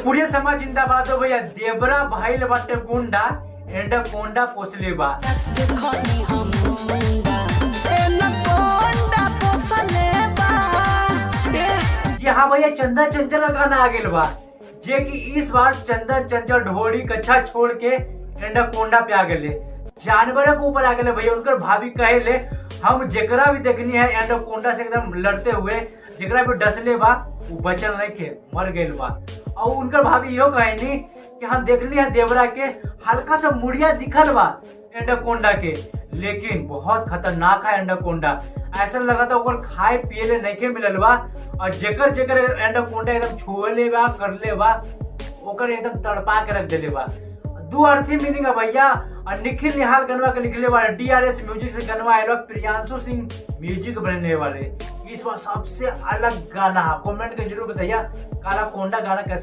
भोजपुरी समाज जिंदाबाद हो भैया। देवरा भाईल बाटे गुंडा एंडाकोंडा पोसले बा। जी हाँ भैया, चंदन चंचल का गाना आ गेल बा, जे कि इस बार चंदन चंचल ढोड़ी कच्छा छोड़ के एंडाकोंडा पे आ गेले, जानवर के ऊपर आ गेले भैया। उनकर भाभी कहेले हम जेकरा भी देखनी है एंडाकोंडा से एकदम लड़ते हुए, जेकरा भी डसले बा वो बचल नहीं थे, मर गए बा। और उनकर भाभी यो कहनी कि हम देखनी है देवरा के हल्का सा मुड़िया दिखल बा एंडाकोंडा के, लेकिन बहुत खतरनाक है एंडाकोंडा। ऐसा लगा था ओकर खाए पिए ले नहीं के मिलल बा, और जेकर जेकर एंडाकोंडा एकदम छुएले बा करले बा ओकर एकदम तड़पा के रख देले बा। दो अर्थी मीनिंग है भैया। और निखिल निहाल गनवा के लिखले वाले, DRS म्यूजिक से गनवा आए, प्रियांशु सिंह म्यूजिक बनने वाले। इस बार सबसे अलग गाना, कमेंट के जरूर बताइए काला कोंडा गाना कैसा।